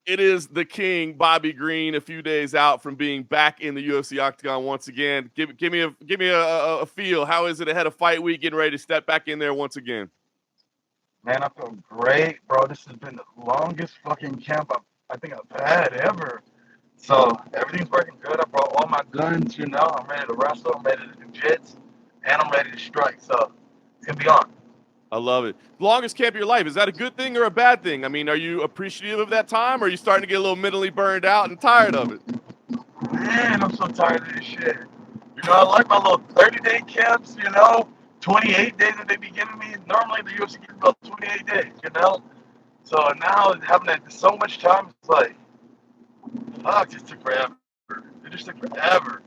It is the king, Bobby Green, a few days out from being back in the UFC octagon once again. Give me a feel. How is it ahead of fight week, getting ready to step back in there once again? Man, I feel great, bro. This has been the longest fucking camp I think I've had ever. So everything's working good. I brought all my guns, I'm ready to wrestle, I'm ready to do jits, and I'm ready to strike. So it's gonna be on. I love it. Longest camp of your life. Is that a good thing or a bad thing? I mean, are you appreciative of that time, or are you starting to get a little mentally burned out and tired of it? Man, I'm so tired of this shit. I like my little 30-day camps, 28 days that they be giving me. Normally the UFC gives about 28 days. So now having that so much time, it's like, fuck, it just took forever. It just took forever.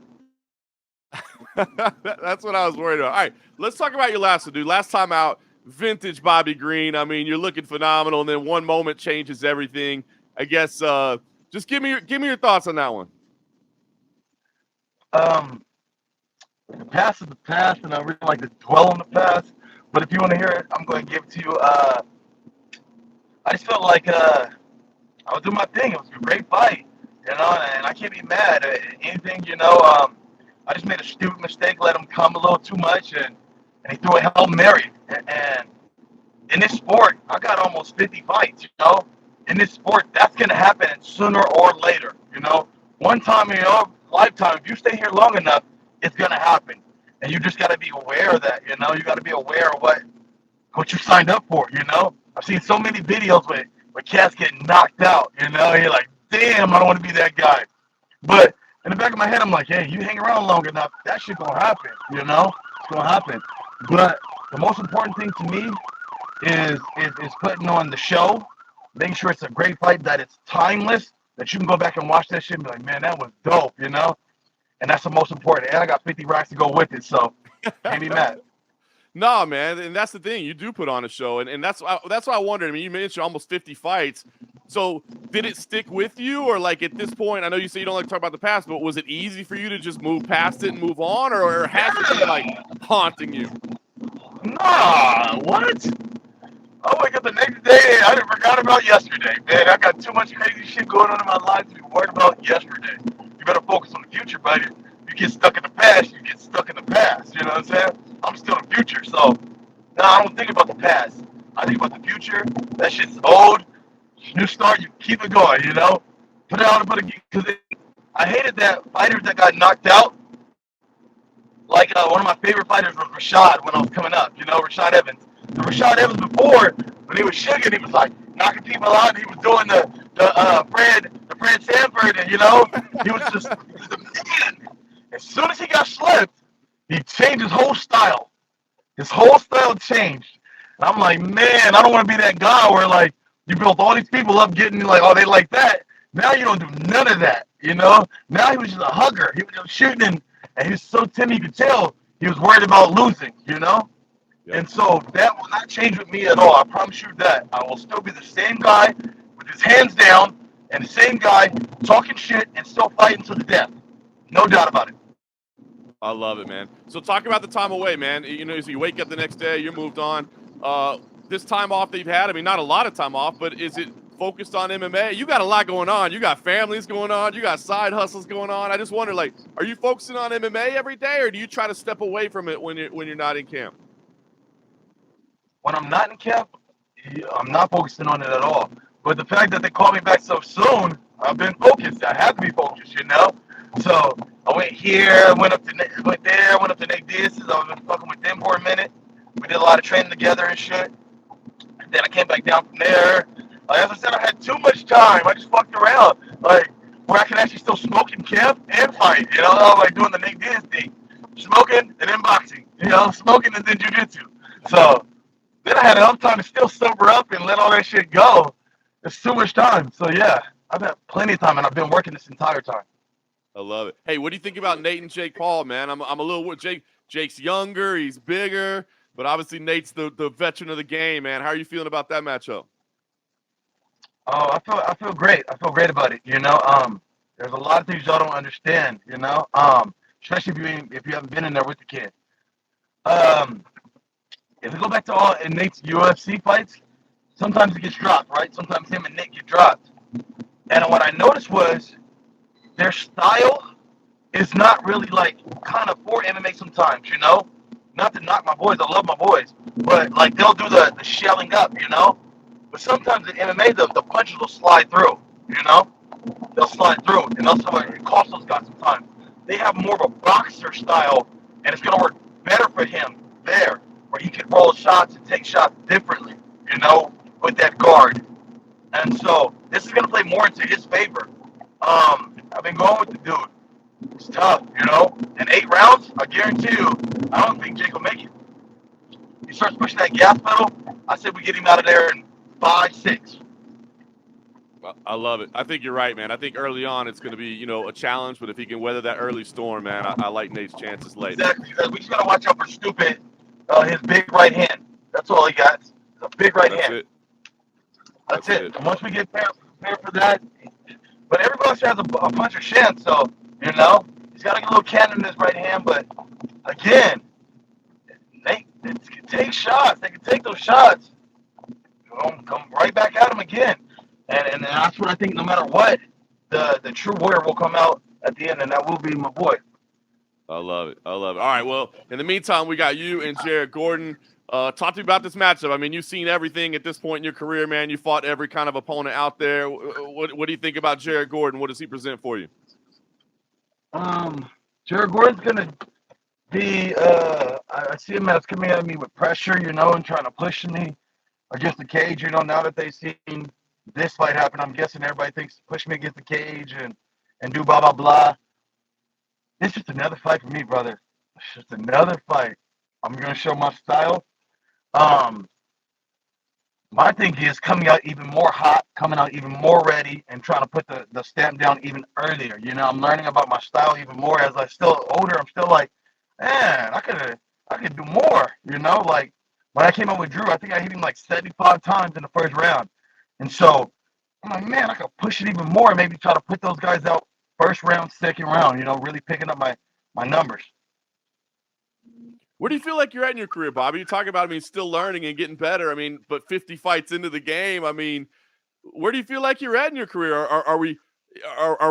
That's what I was worried about. All right, let's talk about your last one, dude. Last time out, vintage Bobby Green. I mean, you're looking phenomenal, and then one moment changes everything. I guess just give me your thoughts on that one. Um, the past is the past, and I really like to dwell on the past. But if you want to hear it, I'm going to give it to you. I just felt like I was doing my thing. It was a great fight, and I can't be mad at anything. I just made a stupid mistake, let him come a little too much, and he threw a Hail Mary. And in this sport, I got almost 50 fights. In this sport, that's going to happen sooner or later. One time in your lifetime, if you stay here long enough, it's going to happen. And you just got to be aware of that. You got to be aware of what you signed up for. I've seen so many videos where cats get knocked out. You're like, damn, I don't want to be that guy. But in the back of my head, I'm like, hey, you hang around long enough, that shit gonna happen. It's gonna happen. But the most important thing to me is putting on the show, making sure it's a great fight, that it's timeless, that you can go back and watch that shit and be like, man, that was dope. And that's the most important. And I got 50 racks to go with it, so can't be mad. No, man, and that's the thing. You do put on a show, and that's why I wondered. I mean, you mentioned almost 50 fights. So did it stick with you, or like at this point? I know you say you don't like to talk about the past, but was it easy for you to just move past it and move on, or has it been like haunting you? Nah, what? I wake up the next day, I done forgot about yesterday, man. I got too much crazy shit going on in my life to be worried about yesterday. You better focus on the future, buddy. You get stuck in the past, you get stuck in the past. You know what I'm saying? I'm still in the future, so no, I don't think about the past. I think about the future. That shit's old. New start, you keep it going. Put it out, because I hated that fighters that got knocked out. Like one of my favorite fighters was Rashad when I was coming up. Rashad Evans. The Rashad Evans before, when he was sugar, he was like knocking people out. And he was doing the Fred Sanford, and he was the man. As soon as he got slipped, he changed his whole style. His whole style changed. And I'm like, man, I don't want to be that guy where like you built all these people up getting like, oh, they like that. Now you don't do none of that. Now he was just a hugger. He was just shooting, and he was so timid you could tell he was worried about losing. Yep. And so that will not change with me at all. I promise you that. I will still be the same guy with his hands down and the same guy talking shit and still fighting to the death. No doubt about it. I love it, man. So talk about the time away, man. So you wake up the next day, you're moved on. This time off that you've had, I mean, not a lot of time off, but is it focused on MMA? You got a lot going on. You got families going on. You got side hustles going on. I just wonder, like, are you focusing on MMA every day, or do you try to step away from it when you're not in camp? When I'm not in camp, I'm not focusing on it at all. But the fact that they called me back so soon, I've been focused. I have to be focused. So I went here, went there, went up to Nate Diaz. I've been fucking with them for a minute. We did a lot of training together and shit. And then I came back down from there. As I said, I had too much time. I just fucked around. Like, where I can actually still smoke in camp and fight. Like doing the Nate Diaz thing. Smoking and then boxing. Smoking and then jujitsu. So then I had enough time to still sober up and let all that shit go. It's too much time. So yeah, I've had plenty of time and I've been working this entire time. I love it. Hey, what do you think about Nate and Jake Paul, man? I'm a little Jake's younger, he's bigger, but obviously Nate's the veteran of the game, man. How are you feeling about that matchup? Oh, I feel great. I feel great about it. There's a lot of things y'all don't understand. Especially if you haven't been in there with the kid. Um, if we go back to all Nate's UFC fights, sometimes it gets dropped, right? Sometimes him and Nick get dropped. And what I noticed was their style is not really like kind of for MMA sometimes, you know? Not to knock my boys, I love my boys, but like they'll do the shelling up, you know? But sometimes in MMA, the punches will slide through, you know? They'll slide through, and also it costs those guys some time. They have more of a boxer style, and it's going to work better for him there, where he can roll shots and take shots differently, you know, with that guard. And so this is going to play more into his favor. I've been going with the dude. It's tough, you know. In 8 rounds, I guarantee you, I don't think Jake will make it. He starts pushing that gas pedal. I said we get him out of there in 5, 6. I love it. I think you're right, man. I think early on it's going to be, you know, a challenge, but if he can weather that early storm, man, I like Nate's chances late. Exactly. We just got to watch out for stupid, his big right hand. That's all he got. It's a big right hand. That's it. And once we get prepared for that, but everybody else has a bunch of shin, so, you know, he's got a little cannon in his right hand, but again, they can take shots. They can take those shots. Come right back at him again. And that's what I think, no matter what, the true warrior will come out at the end, and that will be my boy. I love it. I love it. All right, well, in the meantime, we got you and Jared Gordon. Talk to me about this matchup. I mean, you've seen everything at this point in your career, man. You fought every kind of opponent out there. What do you think about Jared Gordon? What does he present for you? Jared Gordon's going to be, I see him as coming at me with pressure, you know, and trying to push me against the cage, you know, now that they've seen this fight happen. I'm guessing everybody thinks push me against the cage and do blah, blah, blah. It's just another fight for me, brother. It's just another fight. I'm going to show my style. My thing is coming out even more hot, coming out even more ready, and trying to put the stamp down even earlier. You know, I'm learning about my style even more as I'm still older. I'm still like, man, I could do more, you know? Like, when I came out with Drew, I think I hit him like 75 times in the first round. And so I'm like, man, I could push it even more and maybe try to put those guys out first round, second round, you know, really picking up my numbers. Where do you feel like you're at in your career, Bobby? You talk about, I mean, still learning and getting better. I mean, but 50 fights into the game. I mean, where do you feel like you're at in your career? Are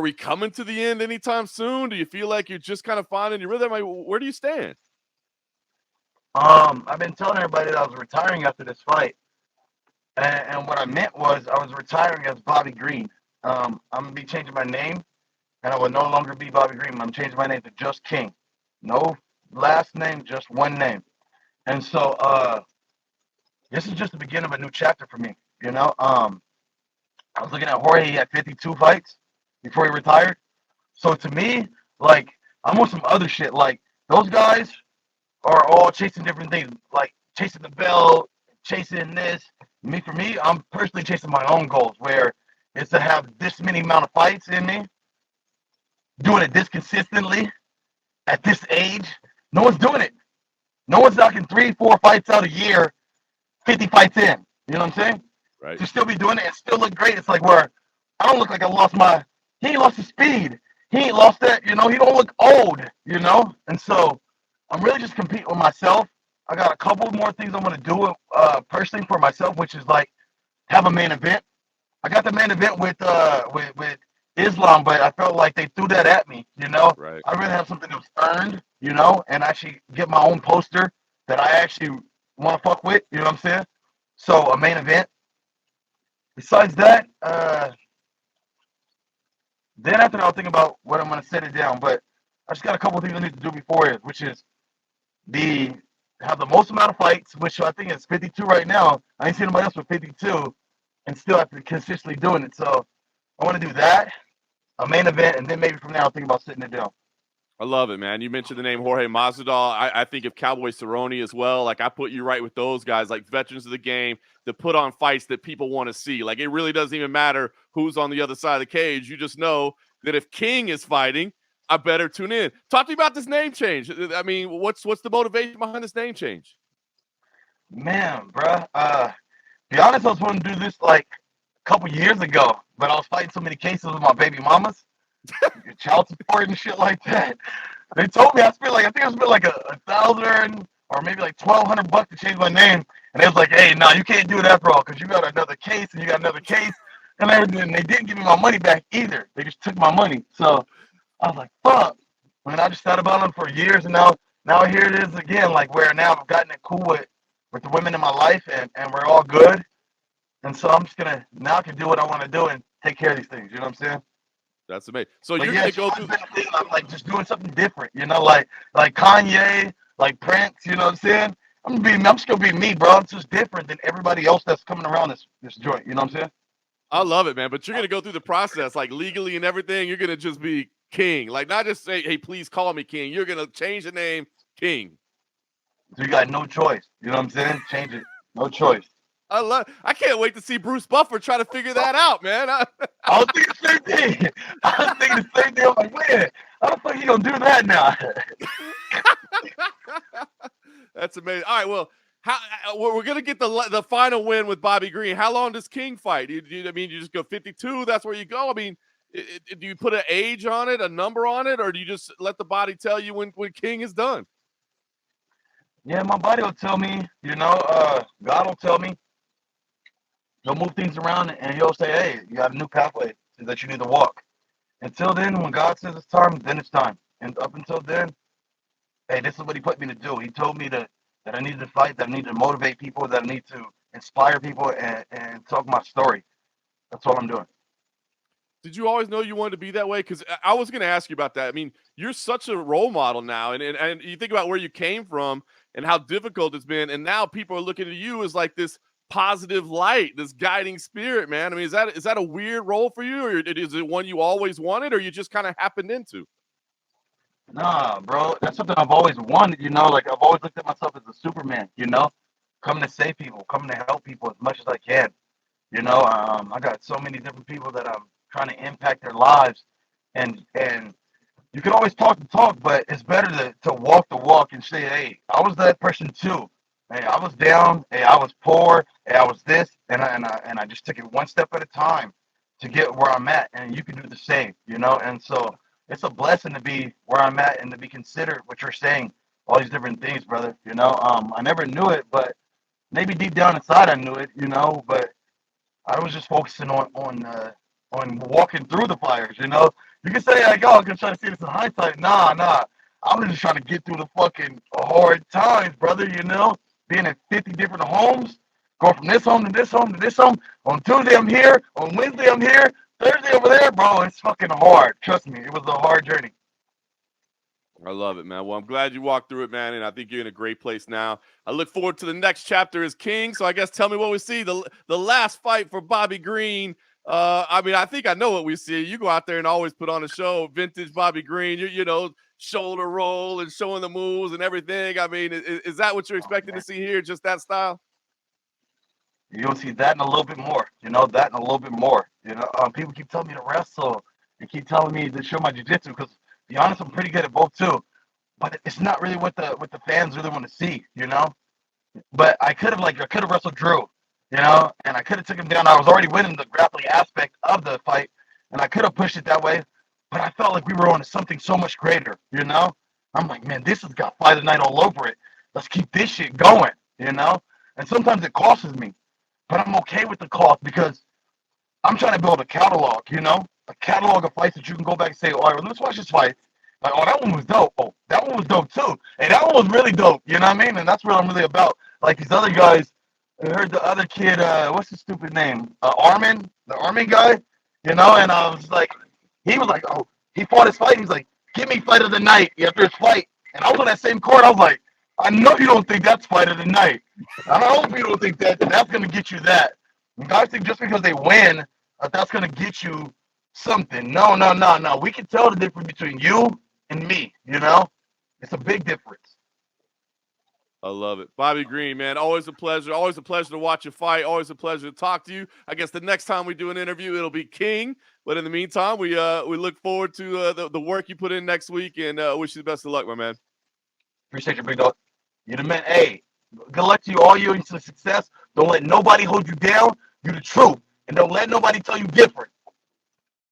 we coming to the end anytime soon? Do you feel like you're just kind of finding your rhythm? I mean, where do you stand? I've been telling everybody that I was retiring after this fight. And what I meant was I was retiring as Bobby Green. I'm going to be changing my name, and I will no longer be Bobby Green. I'm changing my name to Just King. No last name, just one name. And so this is just the beginning of a new chapter for me, you know? I was looking at Jorge. He had 52 fights before he retired. So to me, like, I'm on some other shit. Like, those guys are all chasing different things, like chasing the belt, chasing this. For me, I'm personally chasing my own goals, where it's to have this many amount of fights in me, doing it this consistently at this age. No one's doing it. No one's knocking 3, 4 fights out a year, 50 fights in. You know what I'm saying? Right. To still be doing it and still look great. It's like where I don't look like I lost he ain't lost his speed. He ain't lost that, you know, he don't look old, you know? And so I'm really just competing with myself. I got a couple more things I want to do personally for myself, which is like have a main event. I got the main event with Islam, but I felt like they threw that at me, you know? Right. I really have something that's earned, you know, and actually get my own poster that I actually want to fuck with, you know what I'm saying? So a main event. Besides that, then after that, I'll think about what I'm going to set it down, but I just got a couple of things I need to do before it, which is have the most amount of fights, which I think is 52 right now. I ain't seen anybody else with 52 and still have to consistently doing it. So I want to do that, a main event, and then maybe from there I'll think about sitting it down. I love it, man. You mentioned the name Jorge Masvidal. I think of Cowboy Cerrone as well. Like, I put you right with those guys, like veterans of the game that put on fights that people want to see. Like, it really doesn't even matter who's on the other side of the cage. You just know that if King is fighting, I better tune in. Talk to me about this name change. I mean, what's the motivation behind this name change? Man, bruh, be honest, I was wanting to do this like a couple years ago, but I was fighting so many cases with my baby mamas, child support and shit like that. They told me I think I spent like $1,000 or maybe like $1,200 to change my name, and they was like, "Hey, no, you can't do it after all because you got another case and you got another case." and everything. They didn't give me my money back either. They just took my money. So I was like, fuck. And I just thought about them for years, and now here it is again, like where now I've gotten it cool with the women in my life, and we're all good. And so I'm just gonna now I can do what I want to do and take care of these things. You know what I'm saying? That's amazing. So But you're yeah, gonna it's go always through. been a thing. I'm like just doing something different. Like Kanye, like Prince. You know what I'm saying? I'm just gonna be me, bro. It's just different than everybody else that's coming around this joint. You know what I'm saying? I love it, man. But you're gonna go through the process, like legally and everything. You're gonna just be King, like not just say, "Hey, please call me King." You're gonna change the name King. So you got no choice. You know what I'm saying? Change it. No choice. I can't wait to see Bruce Buffer try to figure that out, man. I was thinking the same thing. I was thinking the same thing. I'm like, man, how the fuck you gonna do that now? That's amazing. All right, well, we're gonna get the final win with Bobby Green. How long does King fight? I mean, you just go 52? That's where you go. I mean, do you put an age on it, a number on it, or do you just let the body tell you when King is done? Yeah, my body will tell me. God will tell me. He'll move things around and he'll say, hey, you got a new pathway that you need to walk. Until then, when God says it's time, then it's time. And up until then, hey, this is what he put me to do. He told me that I needed to fight, that I need to motivate people, that I need to inspire people and talk my story. That's all I'm doing. Did you always know you wanted to be that way? Because I was going to ask you about that. I mean, you're such a role model now, and you think about where you came from and how difficult it's been, and now people are looking at you as like this positive light, this guiding spirit, man. I mean, is that a weird role for you, or is it one you always wanted, or you just kind of happened into? Nah, bro, that's something I've always wanted, like I've always looked at myself as a Superman, coming to save people, coming to help people as much as I can. I got so many different people that I'm trying to impact their lives, and you can always talk the talk, but it's better to walk the walk and say, hey, I was that person too. Hey, I was down. Hey, I was poor. Hey, I was this, and I just took it one step at a time to get where I'm at, and you can do the same. And so it's a blessing to be where I'm at and to be considered what you're saying, all these different things, brother. I never knew it, but maybe deep down inside I knew it. But I was just focusing on walking through the fires. You can say like, "Oh, I'm gonna try to see this in hindsight." Nah. I'm just trying to get through the fucking hard times, brother. Being in 50 different homes, going from this home to this home to this home. On Tuesday I'm here. On Wednesday I'm here. Thursday over there, bro. It's fucking hard. Trust me, it was a hard journey. I love it, man. Well, I'm glad you walked through it, man, and I think you're in a great place now. I look forward to the next chapter as King. So I guess tell me what we see. The last fight for Bobby Green. I mean, I think I know what we see. You go out there and always put on a show, vintage Bobby Green. Shoulder roll and showing the moves and everything. I mean, is that what you're expecting to see here? Just that style? You'll see that and a little bit more. That and a little bit more. People keep telling me to wrestle. They keep telling me to show my jiu-jitsu because, to be honest, I'm pretty good at both too. But it's not really what the fans really want to see. But I could have wrestled Drew, and I could have took him down. I was already winning the grappling aspect of the fight, and I could have pushed it that way. But I felt like we were on to something so much greater. I'm like, man, this has got Fight Night all over it. Let's keep this shit going. And sometimes it costs me, but I'm okay with the cost because I'm trying to build a catalog, a catalog of fights that you can go back and say, all right, well, let's watch this fight. Like, oh, that one was dope. Oh, that one was dope too. Hey, that one was really dope. You know what I mean? And that's what I'm really about. Like these other guys, I heard the other kid, what's his stupid name? Armin, the Armin guy, and I was like, he was like, oh, he fought his fight. He's like, give me fight of the night after his fight. And I was on that same court. I was like, I know you don't think that's fight of the night. I hope you don't think that's going to get you that. And guys think just because they win, that's going to get you something. No. We can tell the difference between you and me, It's a big difference. I love it. Bobby Green, man, always a pleasure. Always a pleasure to watch you fight. Always a pleasure to talk to you. I guess the next time we do an interview, it'll be King. But in the meantime, we look forward to the work you put in next week, and wish you the best of luck, my man. Appreciate you, big dog. You're the man. Hey, good luck to you, all you, and success. Don't let nobody hold you down. You're the truth. And don't let nobody tell you different.